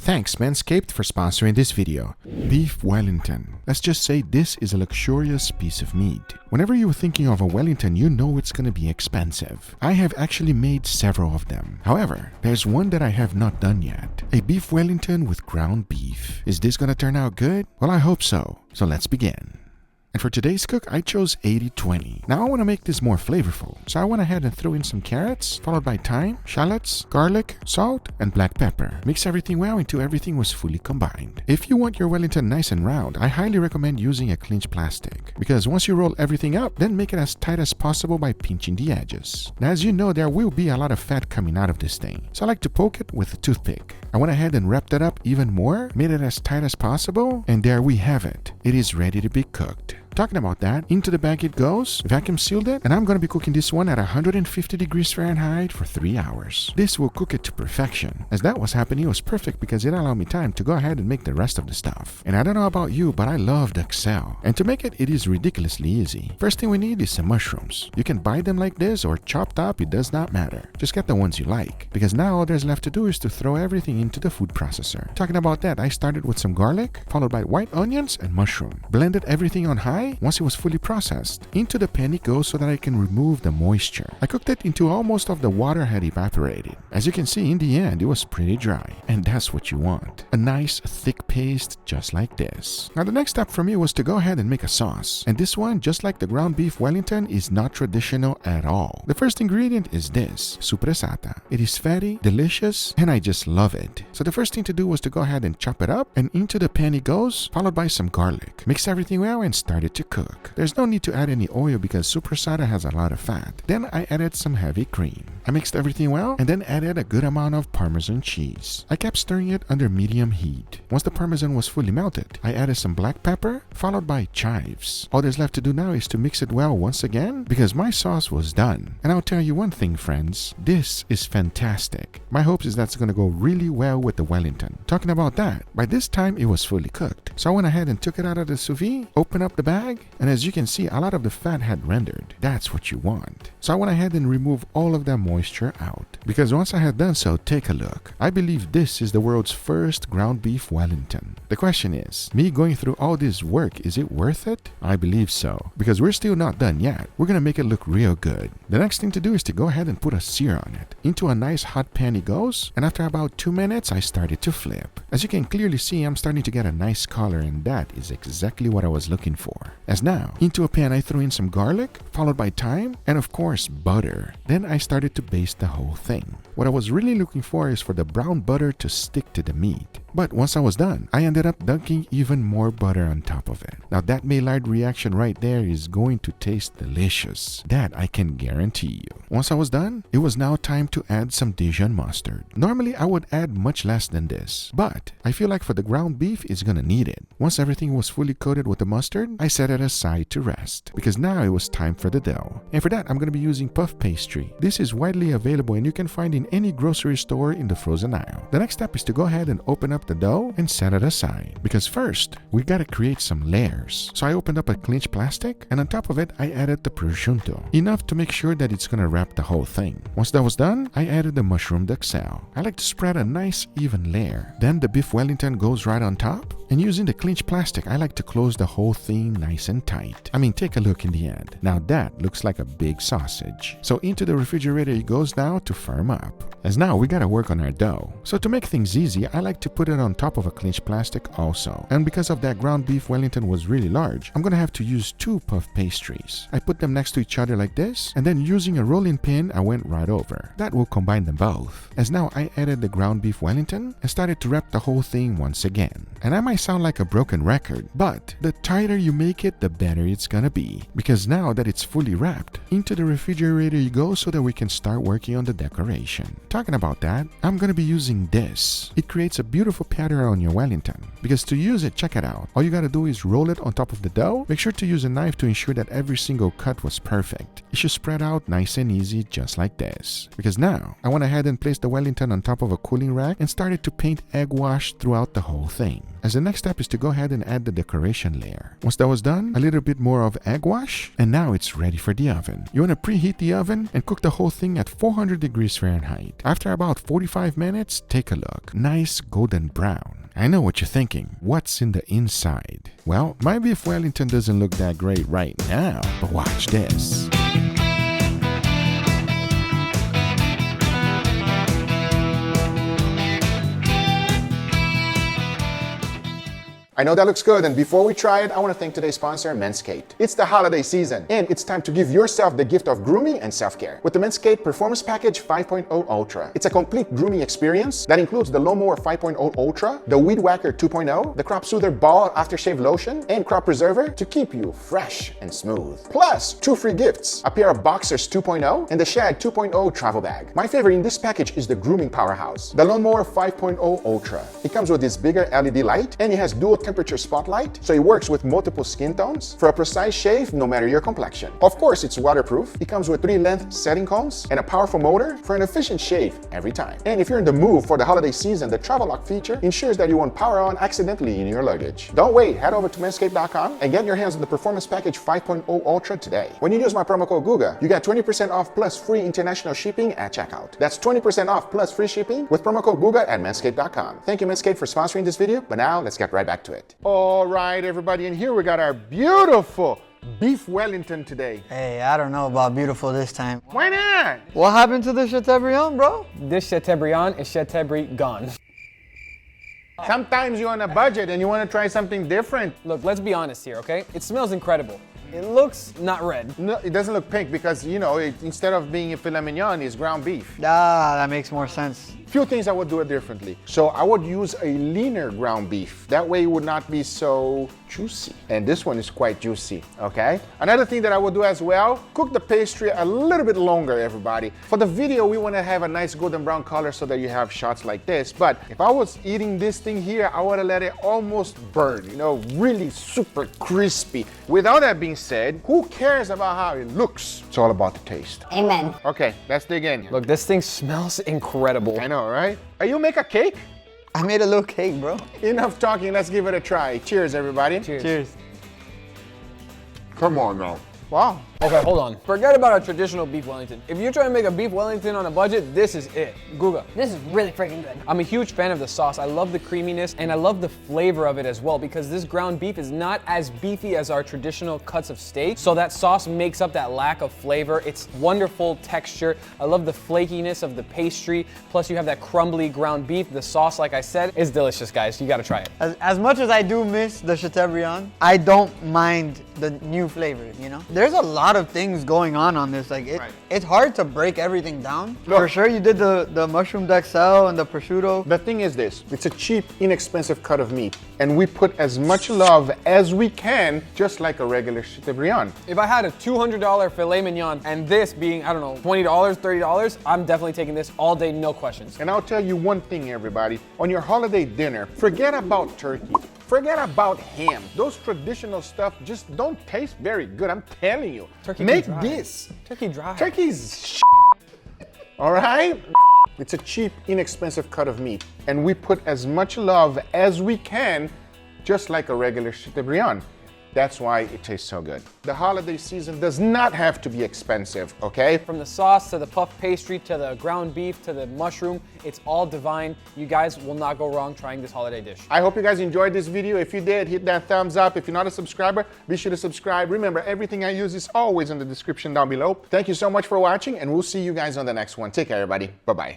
Thanks Manscaped for sponsoring this video. Beef Wellington. Let's just say this is a luxurious piece of meat. Whenever you're thinking of a Wellington, you know it's gonna be expensive. I have actually made several of them. However, there's one that I have not done yet. A beef Wellington with ground beef. Is this gonna turn out good? Well, I hope so. So let's begin. And for today's cook, I chose 80-20. Now I want to make this more flavorful, so I went ahead and threw in some carrots, followed by thyme, shallots, garlic, salt, and black pepper. Mix everything well until everything was fully combined. If you want your Wellington nice and round, I highly recommend using a clinch plastic, because once you roll everything up, then make it as tight as possible by pinching the edges. Now as you know, there will be a lot of fat coming out of this thing, so I like to poke it with a toothpick. I went ahead and wrapped it up even more, made it as tight as possible, and there we have it. It is ready to be cooked. Talking about that, into the bag it goes, vacuum sealed it, and I'm going to be cooking this one at 150 degrees Fahrenheit for 3 hours. This will cook it to perfection. As that was happening, it was perfect because it allowed me time to go ahead and make the rest of the stuff. And I don't know about you, but I love duxelles. And to make it is ridiculously easy. First thing we need is some mushrooms. You can buy them like this or chopped up, it does not matter. Just get the ones you like. Because now all there's left to do is to throw everything into the food processor. Talking about that, I started with some garlic, followed by white onions and mushroom. Blended everything on high. Once it was fully processed, into the pan it goes so that I can remove the moisture. I cooked it until almost of the water had evaporated. As you can see, in the end, it was pretty dry. And that's what you want. A nice thick paste just like this. Now the next step for me was to go ahead and make a sauce. And this one, just like the ground beef Wellington, is not traditional at all. The first ingredient is this, suppressata. It is fatty, delicious, and I just love it. So the first thing to do was to go ahead and chop it up, and into the pan it goes, followed by some garlic. Mix everything well and start it to cook. There's no need to add any oil because suppressata has a lot of fat. Then I added some heavy cream. I mixed everything well and then added a good amount of Parmesan cheese. I kept stirring it under medium heat. Once the Parmesan was fully melted, I added some black pepper, followed by chives. All there's left to do now is to mix it well once again because my sauce was done. And I'll tell you one thing, friends, this is fantastic. My hopes is that's going to go really well with the Wellington. Talking about that, by this time it was fully cooked. So I went ahead and took it out of the sous vide, opened up the bag, and as you can see, a lot of the fat had rendered. That's what you want. So I went ahead and removed all of that moisture out. Because once I had done so, take a look. I believe this is the world's first ground beef Wellington. The question is, me going through all this work, is it worth it? I believe so. Because we're still not done yet. We're gonna make it look real good. The next thing to do is to go ahead and put a sear on it. Into a nice hot pan it goes, and after about 2 minutes, I started to flip. As you can clearly see, I'm starting to get a nice color, and that is exactly what I was looking for. As now, into a pan I threw in some garlic, followed by thyme, and of course butter. Then I started to baste the whole thing. What I was really looking for is for the brown butter to stick to the meat. But once I was done, I ended up dunking even more butter on top of it. Now that Maillard reaction right there is going to taste delicious. That I can guarantee you. Once I was done, it was now time to add some Dijon mustard. Normally I would add much less than this, but I feel like for the ground beef it's gonna need it. Once everything was fully coated with the mustard, I set it aside to rest because now it was time for the dough. And for that I'm gonna be using puff pastry. This is widely available and you can find in any grocery store in the frozen aisle. The next step is to go ahead and open up the dough and set it aside because first we gotta create some layers. So I opened up a clinch plastic and on top of it I added the prosciutto, enough to make sure that it's gonna wrap the whole thing. Once that was done, I added the mushroom duxelles. I like to spread a nice even layer. Then the beef Wellington goes right on top, and using the clinch plastic I like to close the whole thing nice and tight. I mean, take a look in the end. Now that looks like a big sausage. So into the refrigerator it goes now to firm up. As now we gotta work on our dough. So to make things easy, I like to put it on top of a clinch plastic also. And because of that ground beef Wellington was really large, I'm gonna have to use 2 puff pastries. I put them next to each other like this, and then using a rolling pin, I went right over. That will combine them both. As now I added the ground beef Wellington and started to wrap the whole thing once again. And I might sound like a broken record, but the tighter you make it, the better it's gonna be. Because now that it's fully wrapped, into the refrigerator you go so that we can start working on the decoration. Talking about that, I'm gonna be using this. It creates a beautiful pattern on your Wellington. Because to use it, check it out. All you gotta do is roll it on top of the dough. Make sure to use a knife to ensure that every single cut was perfect. It should spread out nice and easy just like this. Because now, I went ahead and placed the Wellington on top of a cooling rack and started to paint egg wash throughout the whole thing. as the next step is to go ahead and add the decoration layer. Once that was done, a little bit more of egg wash, and now it's ready for the oven. You want to preheat the oven and cook the whole thing at 400 degrees Fahrenheit. After about 45 minutes, take a look. Nice golden brown. I know what you're thinking. What's in the inside? Well, my beef Wellington doesn't look that great right now, but watch this. I know that looks good, and before we try it, I want to thank today's sponsor, Manscaped. It's the holiday season, and it's time to give yourself the gift of grooming and self-care with the Manscaped Performance Package 5.0 Ultra. It's a complete grooming experience that includes the Lawnmower 5.0 Ultra, the Weed Whacker 2.0, the Crop Soother Ball Aftershave Lotion, and Crop Preserver to keep you fresh and smooth. Plus, 2 free gifts, a pair of Boxers 2.0 and the Shag 2.0 travel bag. My favorite in this package is the grooming powerhouse, the Lawnmower 5.0 Ultra. It comes with this bigger LED light, and it has dual temperature spotlight, so it works with multiple skin tones for a precise shave no matter your complexion. Of course, it's waterproof. It comes with 3 length setting combs and a powerful motor for an efficient shave every time. And if you're in the mood for the holiday season, the travel lock feature ensures that you won't power on accidentally in your luggage. Don't wait, head over to manscaped.com and get your hands on the Performance Package 5.0 Ultra today. When you use my promo code GUGA, you get 20% off plus free international shipping at checkout. That's 20% off plus free shipping with promo code GUGA at manscaped.com. Thank you, Manscaped, for sponsoring this video, but now let's get right back to it. All right, everybody, and here we got our beautiful beef Wellington today. Hey, I don't know about beautiful this time. Why not? What happened to the Chateaubriand, bro? This Chateaubriand is Chateaubriand gone. Sometimes you're on a budget and you want to try something different. Look, let's be honest here, okay? It smells incredible. It looks not red. No, it doesn't look pink because, you know, instead of being a filet mignon, it's ground beef. Ah, that makes more sense. Few things I would do it differently. So I would use a leaner ground beef. That way it would not be so juicy. And this one is quite juicy, okay? Another thing that I would do as well, cook the pastry a little bit longer, everybody. For the video, we want to have a nice golden brown color so that you have shots like this. But if I was eating this thing here, I would have let it almost burn, you know, really super crispy. Without that being said, who cares about how it looks? It's all about the taste. Amen. Okay, let's dig in. Look, this thing smells incredible. I know, right? Are you make a cake? I made a little cake, bro. Enough talking, let's give it a try. Cheers, everybody. Cheers. Cheers. Come on now. Wow. Okay, hold on. Forget about a traditional beef Wellington. If you're trying to make a beef Wellington on a budget, this is it. Guga. This is really freaking good. I'm a huge fan of the sauce. I love the creaminess and I love the flavor of it as well because this ground beef is not as beefy as our traditional cuts of steak. So that sauce makes up that lack of flavor. It's wonderful texture. I love the flakiness of the pastry. Plus you have that crumbly ground beef. The sauce, like I said, is delicious, guys. You gotta try it. As much as I do miss the Chateaubriand, I don't mind the new flavor, you know? There's a lot of things going on this. Like it's hard to break everything down. Look. For sure you did the mushroom duxelles and the prosciutto. The thing is this, it's a cheap, inexpensive cut of meat. And we put as much love as we can, just like a regular Chateaubriand. If I had a $200 filet mignon and this being, I don't know, $20, $30, I'm definitely taking this all day, no questions. And I'll tell you one thing, everybody. On your holiday dinner, forget about turkey. Forget about ham. Those traditional stuff just don't taste very good. I'm telling you. Turkey Make dry. this. Turkey dry. Turkey's all right? It's a cheap, inexpensive cut of meat. And we put as much love as we can, just like a regular Chateaubriand. That's why it tastes so good. The holiday season does not have to be expensive, okay? From the sauce to the puff pastry to the ground beef to the mushroom, it's all divine. You guys will not go wrong trying this holiday dish. I hope you guys enjoyed this video. If you did, hit that thumbs up. If you're not a subscriber, be sure to subscribe. Remember, everything I use is always in the description down below. Thank you so much for watching, and we'll see you guys on the next one. Take care, everybody. Bye-bye.